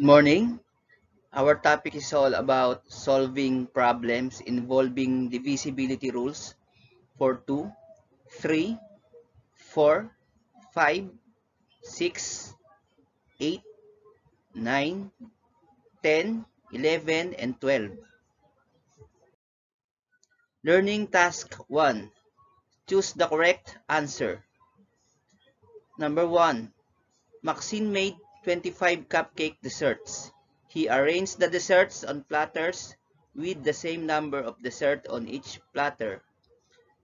morning. Our topic is all about solving problems involving divisibility rules for 2, 3, 4, 5, 6, 8, 9, 10, 11, and 12. Learning Task 1. Choose the correct answer. Number 1. Maxine made 25 cupcake desserts. He arranged the desserts on platters with the same number of dessert on each platter.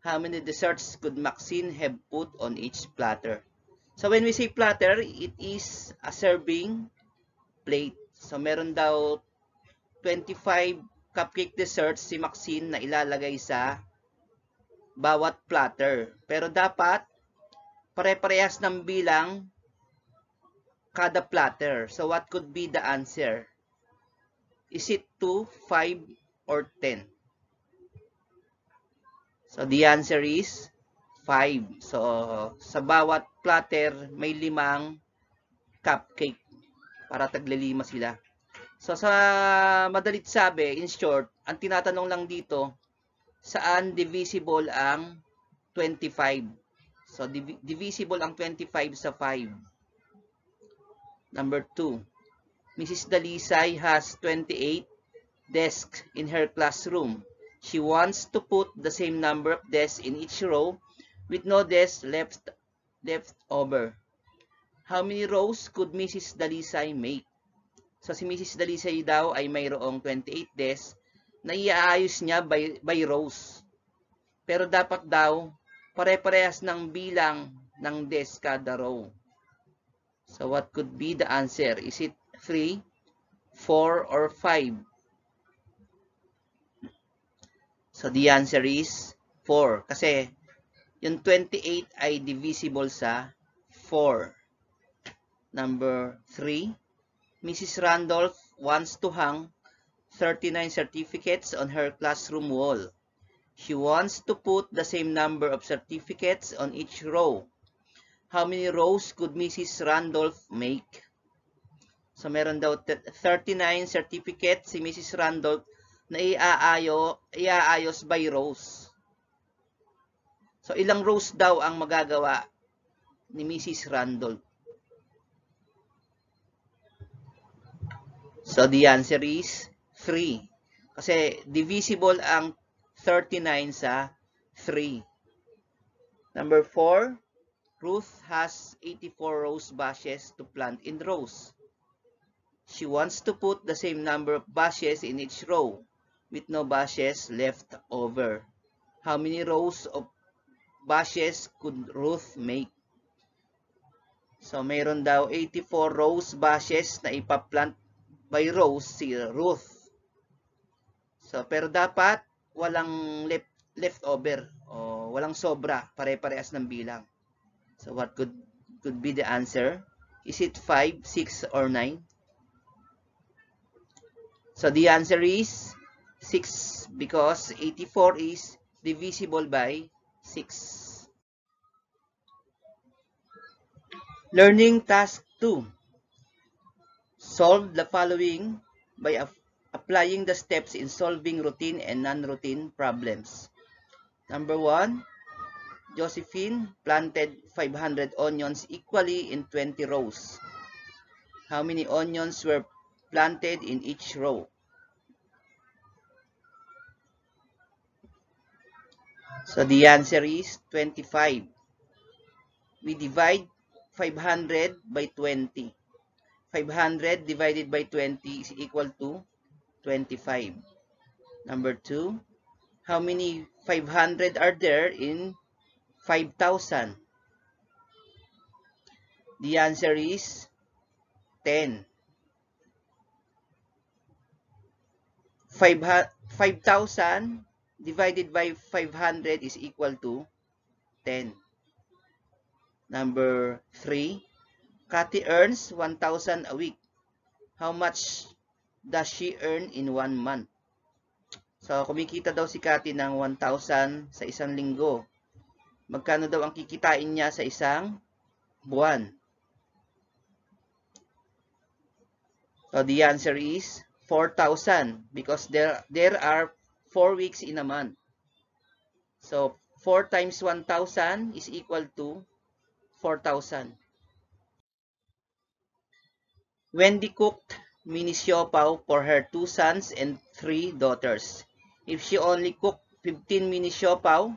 How many desserts could Maxine have put on each platter? So when we say platter, it is a serving plate. So meron daw 25 cupcake desserts si Maxine na ilalagay sa bawat platter. Pero dapat pare-parehas ng bilang kada platter. So what could be the answer? Is it 2, 5, or 10? So the answer is 5. So sa bawat platter may 5 cupcake para taglalima sila. So sa madalit sabi, in short, ang tinatanong lang dito, saan divisible ang 25? So divisible ang 25 sa 5. Number 2. Mrs. Dalisay has 28 desks in her classroom. She wants to put the same number of desks in each row with no desks left over. How many rows could Mrs. Dalisay make? So si Mrs. Dalisay daw ay mayroong 28 desks na iaayos niya by rows. Pero dapat daw pare-parehas ng bilang ng desk kada row. So what could be the answer? Is it 3, 4, or 5? So the answer is 4 kasi yung 28 ay divisible sa 4. Number 3, Mrs. Randolph wants to hang 39 certificates on her classroom wall. She wants to put the same number of certificates on each row. How many rows could Mrs. Randolph make? So meron daw 39 certificates si Mrs. Randolph na iaayos by rows. So ilang rows daw ang magagawa ni Mrs. Randolph? So the answer is 3. Kasi divisible ang 39 sa 3. Number 4, Ruth has 84 rose bushes to plant in rows. She wants to put the same number of bushes in each row with no bushes left over. How many rows of bushes could Ruth make? So mayroon daw 84 rose bushes na ipaplant by rows si Ruth. So pero dapat walang left over o walang sobra, pare-parehas ng bilang. So what could be the answer? Is it 5, 6, or 9? So the answer is 6 because 84 is divisible by 6. Learning Task 2. Solve the following by applying the steps in solving routine and non-routine problems. Number 1. Josephine planted 500 onions equally in 20 rows. How many onions were planted in each row? So the answer is 25. We divide 500 by 20. 500 divided by 20 is equal to 25. Number 2. How many 500 are there in 5,000? The answer is 10. 5,000 divided by 500 is equal to 10. Number 3. Cathy earns 1,000 a week. How much does she earn in 1 month? So, kumikita daw si Cathy ng 1,000 sa isang linggo. Magkano daw ang kikitain niya sa isang buwan? So the answer is 4,000 because there are 4 weeks in a month. So 4 times 1,000 is equal to 4,000. Wendy cooked mini siopaw for her 2 sons and 3 daughters. If she only cooked 15 mini siopaw,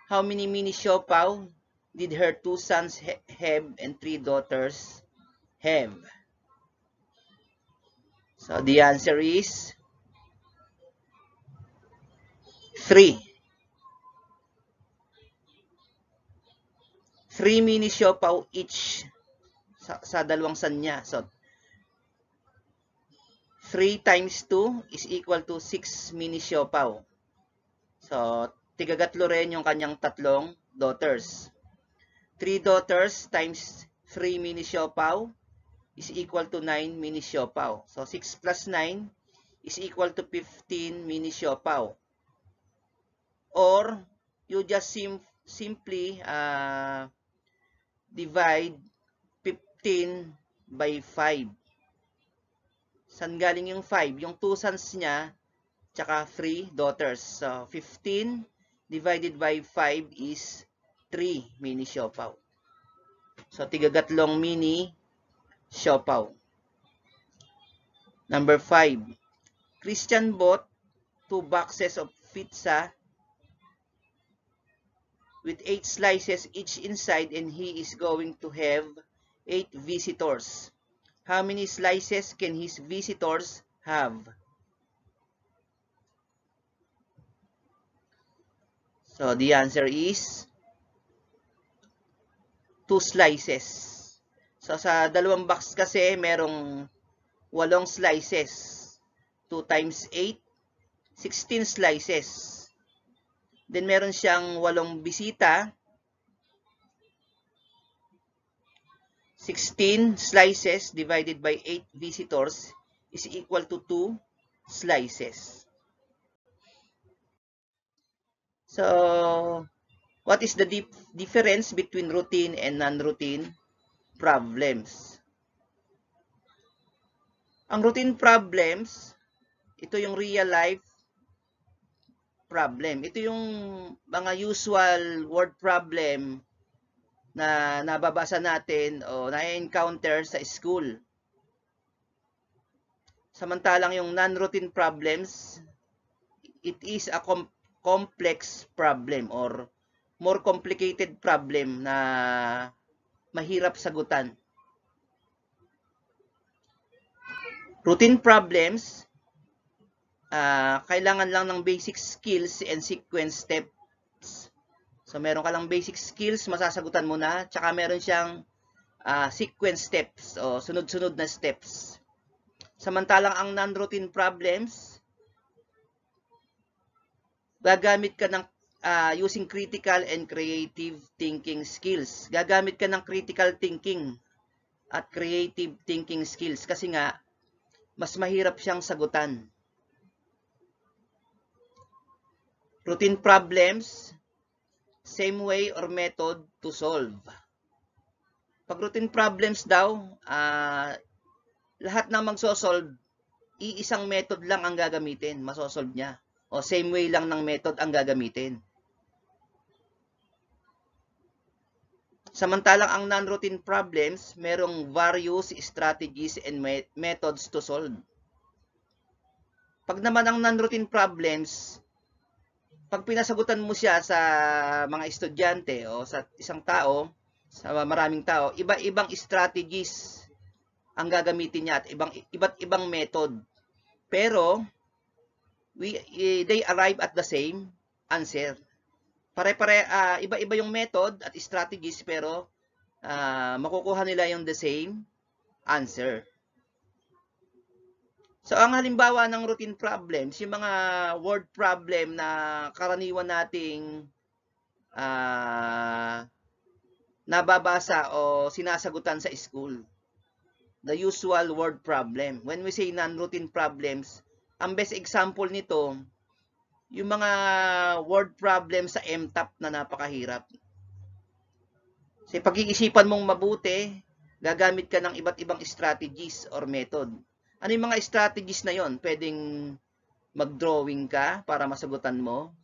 how many mini siopaw did her 2 sons have and 3 daughters have? So the answer is 3. 3 mini siopaw each sa dalawang son niya. So 3 times 2 is equal to 6 mini siopaw. So tigagatlo rin yung kanyang tatlong daughters. 3 daughters times 3 mini siopaw is equal to 9 mini siopaw. So 6 plus 9 is equal to 15 mini siopaw. Or you just simply divide 15 by 5. Saan galing yung 5? Yung 2 sons niya, tsaka 3 daughters. So, 15 divided by 5 is 3 mini siopaw. So, tigagatlong mini siopaw. Number 5. Christian bought 2 boxes of pizza with 8 slices each inside and he is going to have 8 visitors. How many slices can his visitors have? So, the answer is 2 slices. So, sa dalawang box kasi, merong 8 slices. 2 times 8, 16 slices. Then, meron siyang 8 bisita. 16 slices divided by 8 visitors is equal to 2 slices. So, what is the difference between routine and non-routine problems? Ang routine problems, ito yung real life problem. Ito yung mga usual word problem na nababasa natin o na-encounter sa school. Samantalang yung non-routine problems, it is a complex problem or more complicated problem na mahirap sagutan. Routine problems, kailangan lang ng basic skills and sequence steps. So, meron ka lang basic skills, masasagutan mo na. Tsaka meron siyang sequence steps o sunod-sunod na steps. Samantalang ang non-routine problems, gagamit ka ng using critical and creative thinking skills. Gagamit ka ng critical thinking at creative thinking skills kasi nga, mas mahirap siyang sagutan. Routine problems, same way or method to solve. Pag routine problems daw, lahat ng magsosolve, iisang method lang ang gagamitin, masosolve niya. O same way lang ng method ang gagamitin. Samantalang ang non-routine problems, merong various strategies and methods to solve. Pag naman ang non-routine problems, pag pinasagutan mo siya sa mga estudyante o sa isang tao, sa maraming tao, iba-ibang strategies ang gagamitin niya at iba't ibang method. Pero, they arrive at the same answer. Iba-iba yung method at strategies pero makukuha nila yung the same answer. So, ang halimbawa ng routine problems, yung mga word problem na karaniwan nating nababasa o sinasagutan sa school. The usual word problem. When we say non-routine problems, ang best example nito, yung mga word problem sa MTAP na napakahirap. Kasi pag-iisipan mong mabuti, gagamit ka ng iba't ibang strategies or method. Ano yung mga strategies na yon? Pwedeng mag-drawing ka para masagutan mo.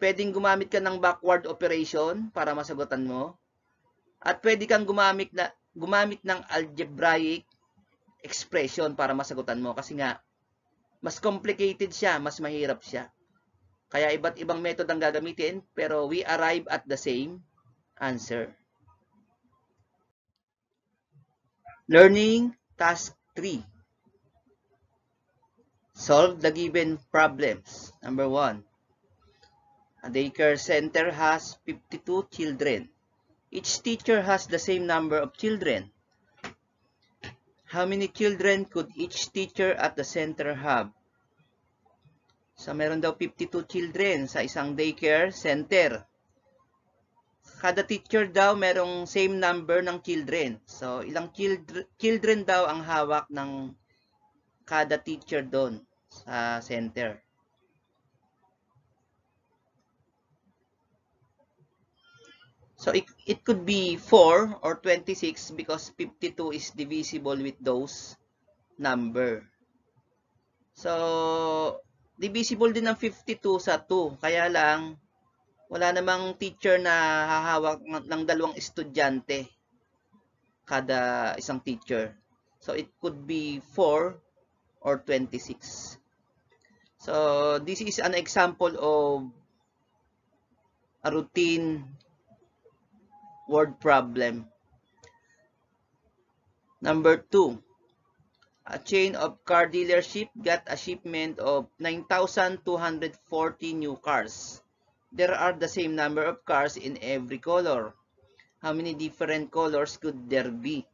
Pwedeng gumamit ka ng backward operation para masagutan mo. At pwede kang gumamit ng algebraic expression para masagutan mo. Kasi nga, mas complicated siya, mas mahirap siya. Kaya iba't ibang method ang gagamitin, pero we arrive at the same answer. Learning Task 3. Solve the given problems. Number 1. A daycare center has 52 children. Each teacher has the same number of children. How many children could each teacher at the center have? So, meron daw 52 children sa isang daycare center. Kada teacher daw merong same number ng children. So, ilang children daw ang hawak ng kada teacher doon sa center. So, it could be 4 or 26 because 52 is divisible with those number. So, divisible din ng 52 sa 2. Kaya lang, wala namang teacher na hahawak ng dalawang estudyante kada isang teacher. So, it could be 4 or 26. So, this is an example of a routine word problem. Number 2. A chain of car dealership got a shipment of 9,240 new cars. There are the same number of cars in every color. How many different colors could there be?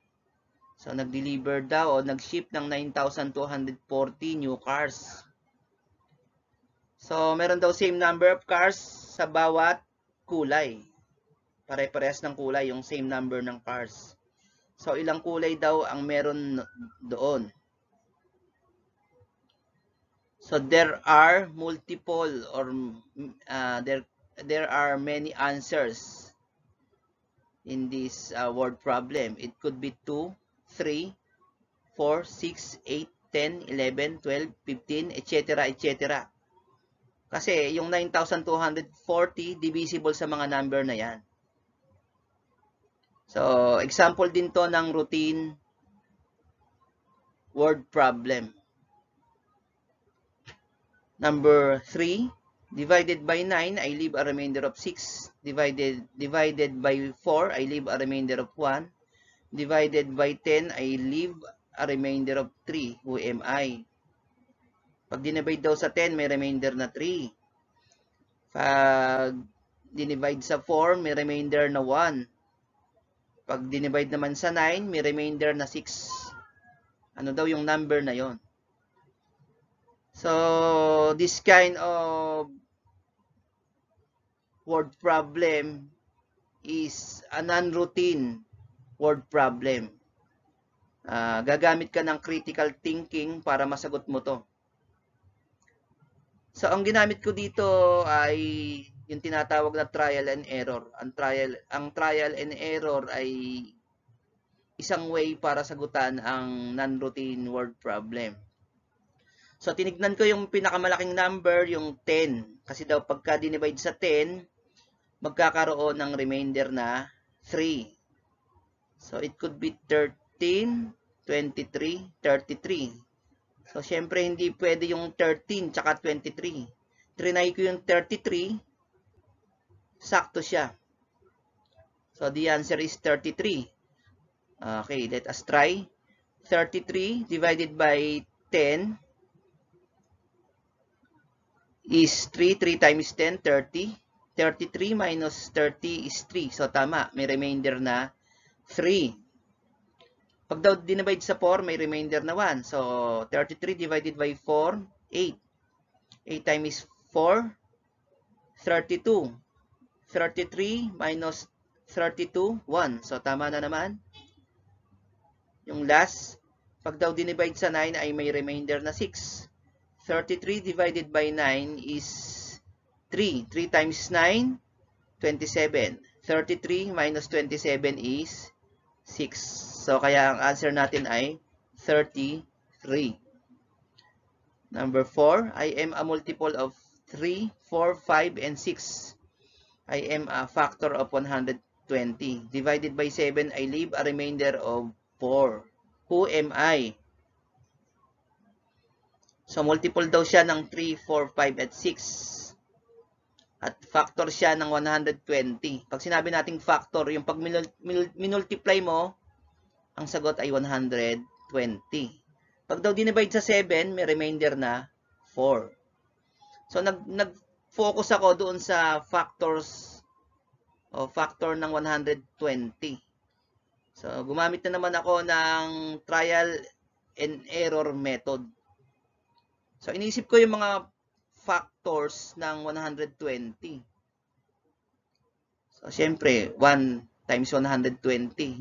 So, nag-deliver daw o nag-ship ng 9,240 new cars. So, meron daw same number of cars sa bawat kulay. Pare-parehas ng kulay, yung same number ng cars. So, ilang kulay daw ang meron doon? So, there are multiple or there are many answers in this word problem. It could be 2, 3, 4, 6, 8, 10, 11, 12, 15, etc. etc. Kasi yung 9,240 divisible sa mga number na yan. So, example din to ng routine word problem. Number 3, divided by 9, I leave a remainder of 6. Divided by 4, I leave a remainder of 1. Divided by 10, I leave a remainder of 3. Who am I? Pag dinivide daw sa 10, may remainder na 3. Pag dinivide sa 4, may remainder na 1. Pag dinivide naman sa 9, may remainder na 6. Ano daw yung number na yon? So, this kind of word problem is a non-routine word problem. Gagamit ka ng critical thinking para masagot mo to. So, ang ginamit ko dito ay yung tinatawag na trial and error. Ang trial and error ay isang way para sagutan ang non-routine word problem. So, tinignan ko yung pinakamalaking number, yung 10. Kasi daw pagka dinivide sa 10, magkakaroon ng remainder na 3. So, it could be 13, 23, 33. So, syempre, hindi pwede yung 13 tsaka 23. Trinay ko yung 33, sakto siya. So, the answer is 33. Okay, let us try. 33 divided by 10 is 3. 3 times 10, 30. 33 minus 30 is 3. So, tama. May remainder na 3. Pag daw dinivide sa 4, may remainder na 1. So, 33 divided by 4, 8. 8 times 4, 32. 33 minus 32, 1. So, tama na naman. Yung last, pag daw dinivide sa 9 ay may remainder na 6. 33 divided by 9 is 3. 3 times 9, 27. 33 minus 27 is 6. So, kaya ang answer natin ay 33. 3. Number 4, I am a multiple of 3, 4, 5, and 6. I am a factor of 120. Divided by 7, I leave a remainder of 4. Who am I? So, multiple daw siya ng 3, 4, 5, at 6. At factor siya ng 120. Pag sinabi nating factor, yung pag minultiply mo, ang sagot ay 120. Pag daw dinivide sa 7, may remainder na 4. So, nag-focus ako doon sa factors o factor ng 120. So, gumamit na naman ako ng trial and error method. So, inisip ko yung mga factors ng 120. So, syempre, 1 times 120.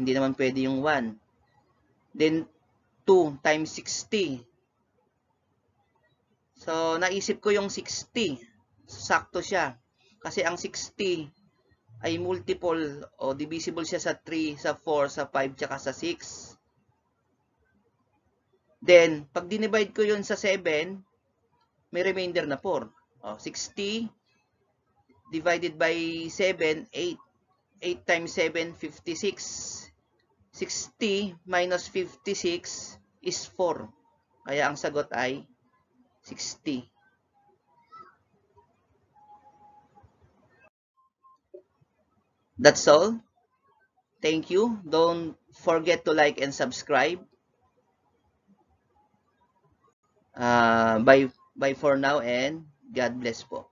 Hindi naman pwede yung 1. Then, 2 times 60. So, naisip ko yung 60. Sakto siya. Kasi ang 60 ay multiple o divisible siya sa 3, sa 4, sa 5, tsaka sa 6. Then, pag dinivide ko yun sa 7, may remainder na 4. 60 divided by 7, 8. 8 times 7, 56. 60 minus 56 is 4. Kaya ang sagot ay 60. That's all. Thank you. Don't forget to like and subscribe. Bye for now and God bless po.